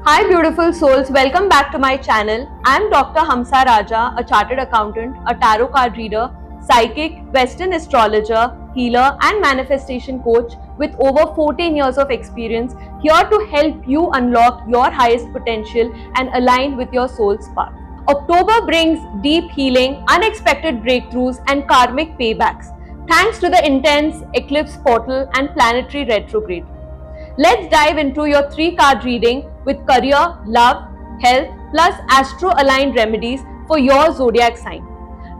Hi beautiful souls, welcome back to my channel. I am Dr. Hamsa Raja, a chartered accountant, a tarot card reader, psychic, western astrologer, healer and manifestation coach with over 14 years of experience, here to help you unlock your highest potential and align with your soul's path. October brings deep healing, unexpected breakthroughs and karmic paybacks thanks to the intense eclipse portal and planetary retrograde. Let's dive into your 3-card reading with career, love, health, plus astro-aligned remedies for your zodiac sign.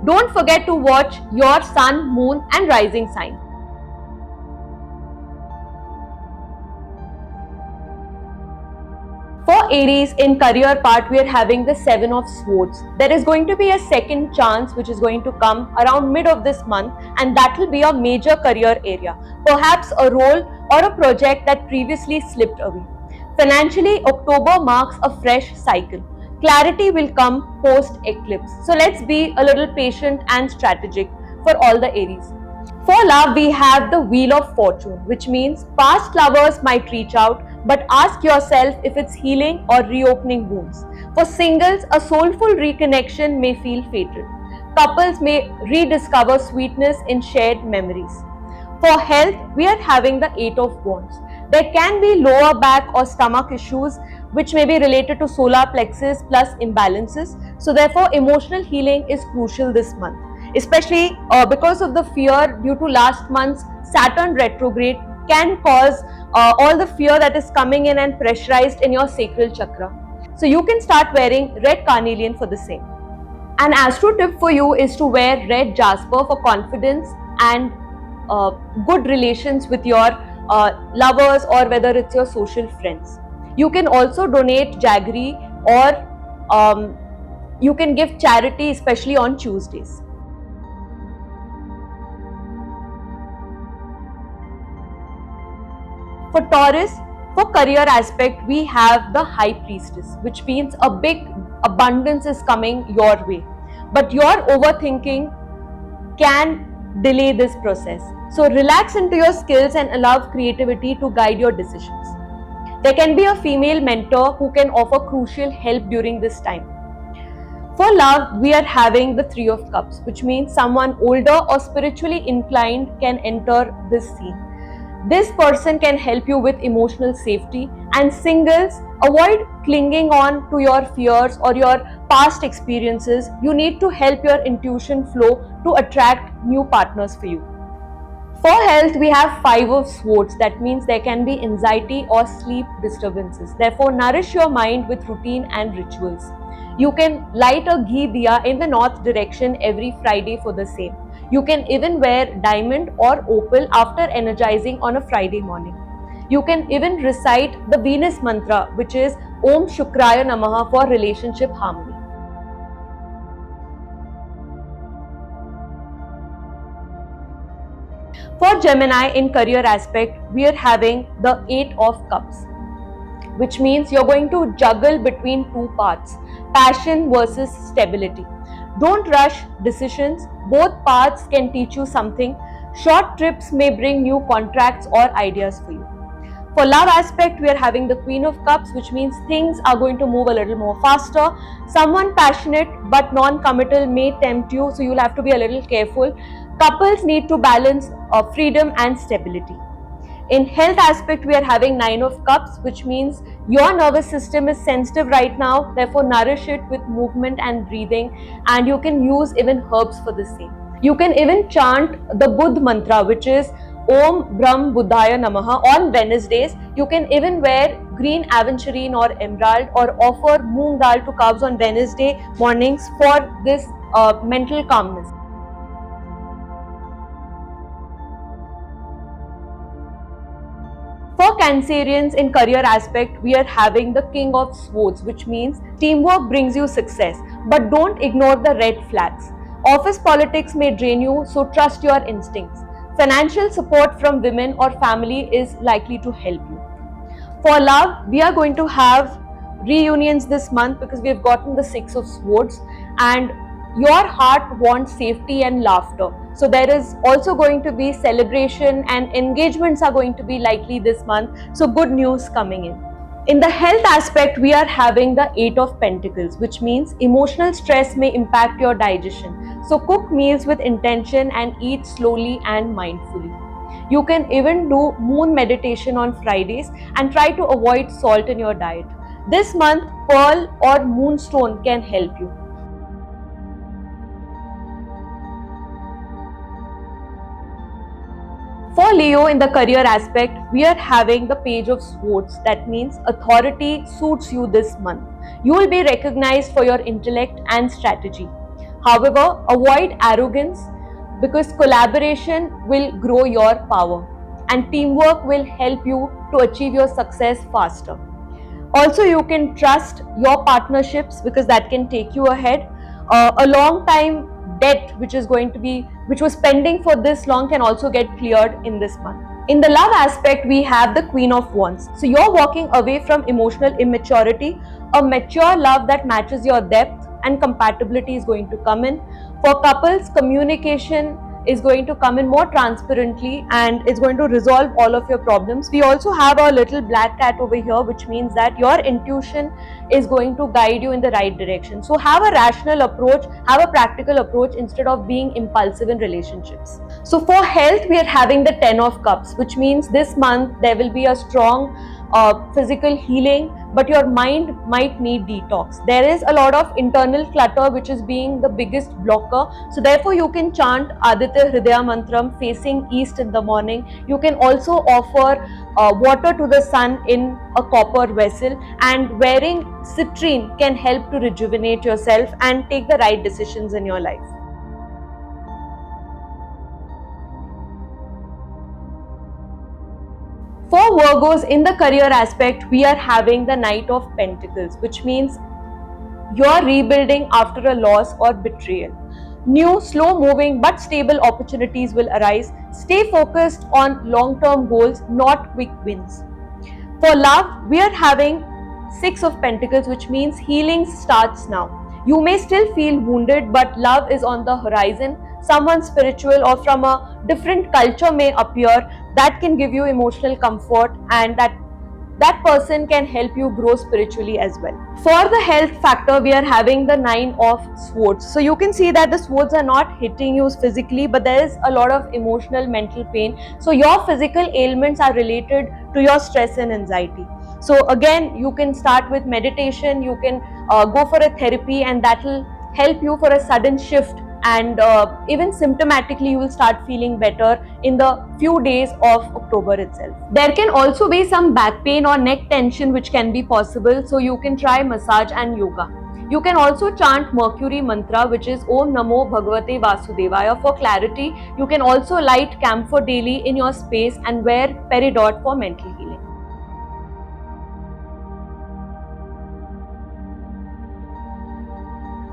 Don't forget to watch your sun, moon and rising sign. For Aries, in career part, we are having the 7 of Swords. There is going to be a second chance which is going to come around mid of this month, and that will be a major career area. Perhaps a role or a project that previously slipped away. Financially, October marks a fresh cycle. Clarity will come post eclipse. So let's be a little patient and strategic for all the Aries. For love, we have the Wheel of Fortune, which means past lovers might reach out, but ask yourself if it's healing or reopening wounds. For singles, a soulful reconnection may feel fatal. Couples may rediscover sweetness in shared memories. For health, we are having the 8 of Wands. There can be lower back or stomach issues which may be related to solar plexus plus imbalances. So therefore, emotional healing is crucial this month, especially because of the fear due to last month's Saturn retrograde can cause all the fear that is coming in and pressurized in your sacral chakra. So you can start wearing red carnelian for the same. An astro tip for you is to wear red jasper for confidence and good relations with your lovers or whether it's your social friends. You can also donate jaggery or you can give charity, especially on Tuesdays. For Taurus, for career aspect, we have the High Priestess, which means a big abundance is coming your way. But your overthinking can delay this process. So relax into your skills and allow creativity to guide your decisions. There can be a female mentor who can offer crucial help during this time. For love, we are having the 3 of Cups, which means someone older or spiritually inclined can enter this scene. This person can help you with emotional safety, and singles, avoid clinging on to your fears or your past experiences. You need to help your intuition flow to attract new partners for you. For health, we have 5 of Swords. That means there can be anxiety or sleep disturbances. Therefore, nourish your mind with routine and rituals. You can light a ghee diya in the north direction every Friday for the same. You can even wear diamond or opal after energizing on a Friday morning. You can even recite the Venus mantra, which is Om Shukraya Namaha, for relationship harmony. For Gemini, in career aspect, we are having the 8 of Cups, which means you're going to juggle between 2 paths, passion versus stability. Don't rush decisions. Both paths can teach you something. Short trips may bring new contracts or ideas for you. For love aspect, we are having the Queen of Cups, which means things are going to move a little more faster. Someone passionate but non-committal may tempt you, so you'll have to be a little careful. Couples need to balance freedom and stability. In health aspect, we are having 9 of Cups, which means your nervous system is sensitive right now. Therefore, nourish it with movement and breathing, and you can use even herbs for the same. You can even chant the Buddh mantra, which is Om Brahm Buddhaya Namaha on Wednesdays. You can even wear green aventurine or emerald or offer moong dal to cows on Wednesday mornings for this mental calmness. For Cancerians, in career aspect, we are having the King of Swords, which means teamwork brings you success, but don't ignore the red flags. Office politics may drain you, so trust your instincts. Financial support from women or family is likely to help you. For love, we are going to have reunions this month because we have gotten the 6 of Swords, and your heart wants safety and laughter. So there is also going to be celebration, and engagements are going to be likely this month. So good news coming in. In the health aspect, we are having the Eight of Pentacles, which means emotional stress may impact your digestion. So cook meals with intention and eat slowly and mindfully. You can even do moon meditation on Fridays and try to avoid salt in your diet. This month, pearl or moonstone can help you. For Leo, in the career aspect, we are having the Page of Swords. That means authority suits you this month. You will be recognized for your intellect and strategy. However, avoid arrogance because collaboration will grow your power and teamwork will help you to achieve your success faster. Also, you can trust your partnerships because that can take you ahead. A long time debt which was pending for this long can also get cleared in this month. In the love aspect, we have the Queen of Wands. So you're walking away from emotional immaturity. A mature love that matches your depth and compatibility is going to come in. For couples, communication is going to come in more transparently and it's going to resolve all of your problems. We also have our little black cat over here, which means that your intuition is going to guide you in the right direction. So have a rational approach, have a practical approach instead of being impulsive in relationships. So for health, we are having the Ten of Cups, which means this month there will be a strong physical healing, but your mind might need detox. There is a lot of internal clutter which is being the biggest blocker. So therefore you can chant Aditya Hridaya Mantram facing east in the morning. You can also offer water to the sun in a copper vessel, and wearing citrine can help to rejuvenate yourself and take the right decisions in your life. For Virgos, in the career aspect, we are having the Knight of Pentacles, which means you're rebuilding after a loss or betrayal. New, slow-moving but stable opportunities will arise. Stay focused on long-term goals, not quick wins. For love, we are having Six of Pentacles, which means healing starts now. You may still feel wounded, but love is on the horizon. Someone spiritual or from a different culture may appear that can give you emotional comfort, and that person can help you grow spiritually as well. For the health factor, we are having the Nine of Swords. So you can see that the swords are not hitting you physically, but there is a lot of emotional, mental pain. So your physical ailments are related to your stress and anxiety. So again, you can start with meditation, you can go for a therapy, and that will help you for a sudden shift, and even symptomatically you will start feeling better in the few days of October itself. There can also be some back pain or neck tension which can be possible, so you can try massage and yoga. You can also chant Mercury mantra, which is Om Namo Bhagavate Vasudevaya for clarity. You can also light camphor daily in your space and wear peridot for mental healing.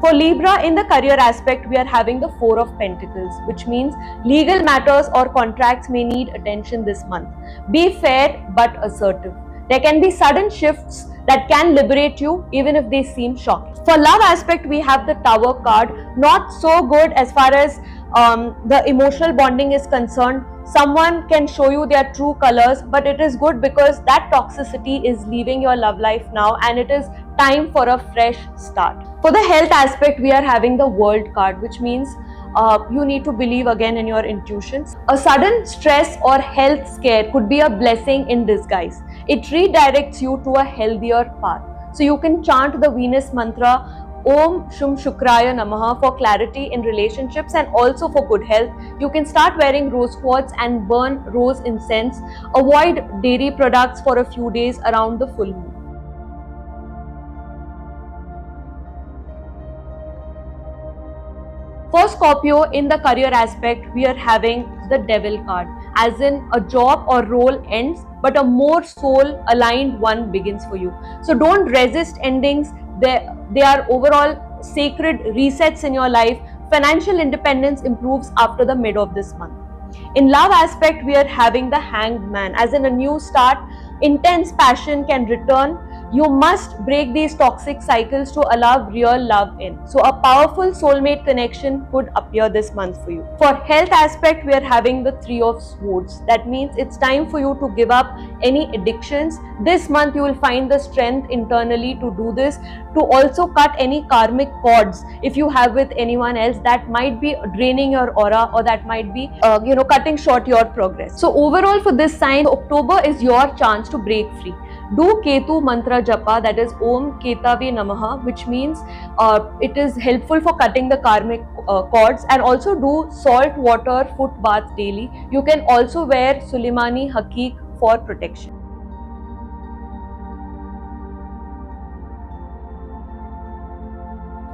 For Libra, in the career aspect, we are having the Four of Pentacles, which means legal matters or contracts may need attention this month. Be fair but assertive. There can be sudden shifts that can liberate you even if they seem shocking. For love aspect, we have the Tower card. Not so good as far as the emotional bonding is concerned. Someone can show you their true colors, but it is good because that toxicity is leaving your love life now and it is time for a fresh start. For the health aspect, we are having the World card, which means you need to believe again in your intuitions. A sudden stress or health scare could be a blessing in disguise. It redirects you to a healthier path. So you can chant the Venus mantra Om Shum Shukraya Namaha for clarity in relationships and also for good health. You can start wearing rose quartz and burn rose incense. Avoid dairy products for a few days around the full moon. For Scorpio, in the career aspect, we are having the Devil card, as in a job or role ends, but a more soul-aligned one begins for you. So don't resist endings. They are overall sacred resets in your life. Financial independence improves after the mid of this month. In love aspect, we are having the Hanged Man, as in a new start. Intense passion can return. You must break these toxic cycles to allow real love in. So a powerful soulmate connection could appear this month for you. For health aspect, we are having the Three of Swords. That means it's time for you to give up any addictions. This month you will find the strength internally to do this, to also cut any karmic cords if you have with anyone else that might be draining your aura, or that might be cutting short your progress. So overall for this sign, October is your chance to break free. Do Ketu mantra japa, that is Om Ketave Namaha, which means it is helpful for cutting the karmic cords, and also do salt water foot bath daily. You can also wear Suleimani Haqiq for protection.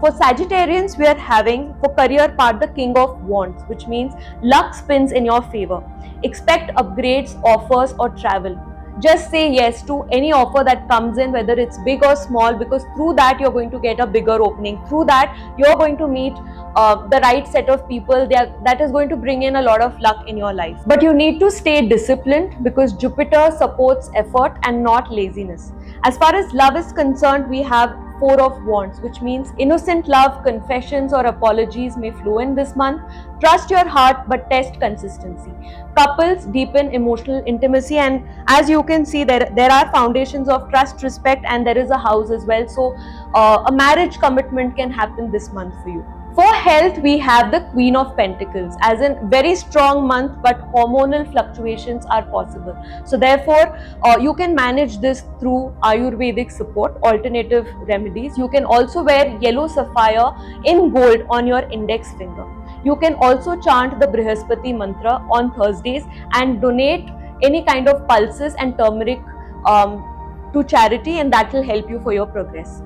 For Sagittarians, we are having for career part the King of Wands, which means luck spins in your favor. Expect upgrades, offers or travel. Just say yes to any offer that comes in, whether it's big or small, because through that you're going to get a bigger opening. Through that you're going to meet the right set of people that is going to bring in a lot of luck in your life. But you need to stay disciplined, because Jupiter supports effort and not laziness. As far as love is concerned, we have Four of Wands, which means innocent love, confessions or apologies may flow in this month. Trust your heart but test consistency. Couples deepen emotional intimacy, and as you can see, there are foundations of trust, respect, and there is a house as well. So a marriage commitment can happen this month for you. For health, we have the Queen of Pentacles, as in very strong month, but hormonal fluctuations are possible. So therefore, you can manage this through Ayurvedic support, alternative remedies. You can also wear yellow sapphire in gold on your index finger. You can also chant the Brihaspati mantra on Thursdays and donate any kind of pulses and turmeric to charity, and that will help you for your progress.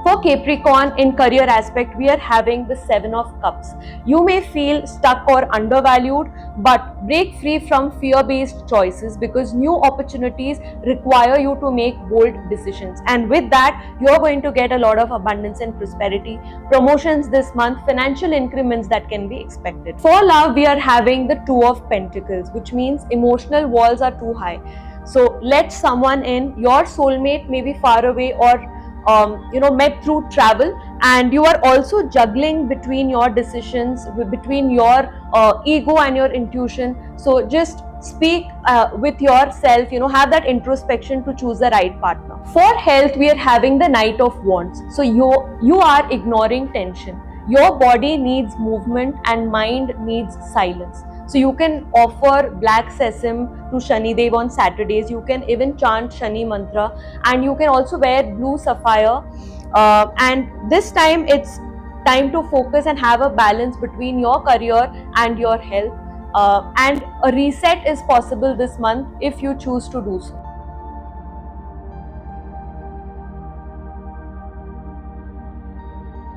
For Capricorn, in career aspect, we are having the Seven of Cups. You may feel stuck or undervalued, but break free from fear-based choices, because new opportunities require you to make bold decisions. And with that, you're going to get a lot of abundance and prosperity, promotions this month, financial increments that can be expected. For love, we are having the Two of Pentacles, which means emotional walls are too high. So let someone in. Your soulmate may be far away or met through travel, and you are also juggling between your decisions, between your ego and your intuition. So just speak with yourself, have that introspection to choose the right partner. For health, we are having the Knight of Wands. So you are ignoring tension. Your body needs movement and mind needs silence. So you can offer black sesame to Shani Dev on Saturdays. You can even chant Shani mantra, and you can also wear blue sapphire. And this time it's time to focus and have a balance between your career and your health. And a reset is possible this month if you choose to do so.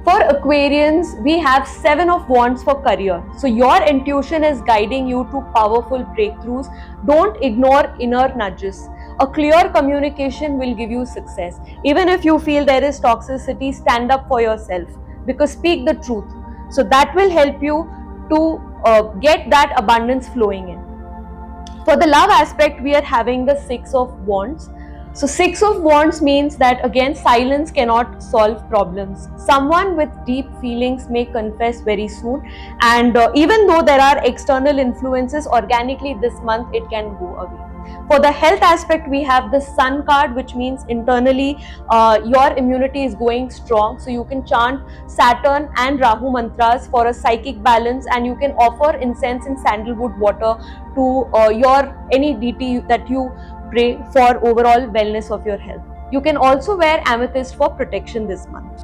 For Aquarians, we have Seven of Wands for career. So your intuition is guiding you to powerful breakthroughs. Don't ignore inner nudges. A clear communication will give you success. Even if you feel there is toxicity, stand up for yourself, because speak the truth. So that will help you to get that abundance flowing in. For the love aspect, we are having the Six of Wands. So Six of Wands means that again, silence cannot solve problems. Someone with deep feelings may confess very soon, and even though there are external influences, organically this month it can go away. For the health aspect, we have the Sun card, which means internally your immunity is going strong. So you can chant Saturn and Rahu mantras for a psychic balance, and you can offer incense and sandalwood water to any deity that you pray for overall wellness of your health. You can also wear amethyst for protection this month.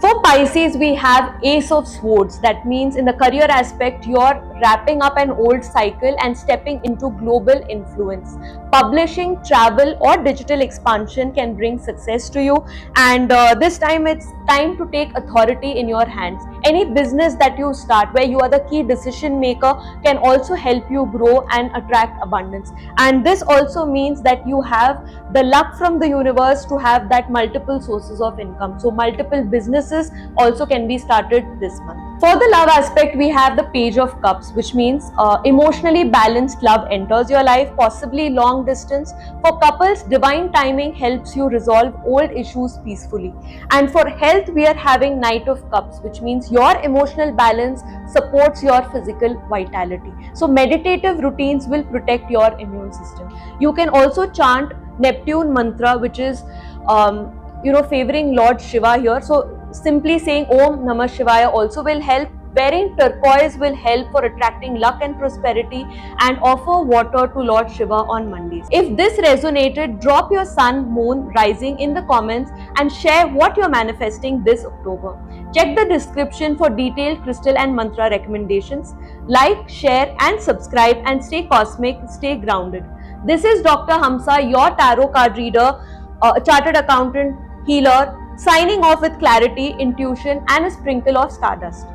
For Pisces, we have Ace of Swords. That means in the career aspect, you're wrapping up an old cycle and stepping into global influence. Publishing, travel or digital expansion can bring success to you, and this time it's time to take authority in your hands. any business that you start where you are the key decision maker can also help you grow and attract abundance. And this also means that you have the luck from the universe to have that multiple sources of income. So multiple businesses also can be started this month. For the love aspect, we have the Page of Cups, which means emotionally balanced love enters your life, possibly long distance. For couples, divine timing helps you resolve old issues peacefully. And for health, we are having Knight of Cups, which means your emotional balance supports your physical vitality. So meditative routines will protect your immune system. You can also chant Neptune mantra, which is favoring Lord Shiva here. So simply saying Om Namah Shivaya also will help. Wearing turquoise will help for attracting luck and prosperity, and offer water to Lord Shiva on Mondays. If this resonated, drop your sun, moon, rising in the comments and share what you're manifesting this October. Check the description for detailed crystal and mantra recommendations. Like, share and subscribe, and stay cosmic, stay grounded. This is Dr. Hamsa, your tarot card reader, chartered accountant, healer, signing off with clarity, intuition and a sprinkle of stardust.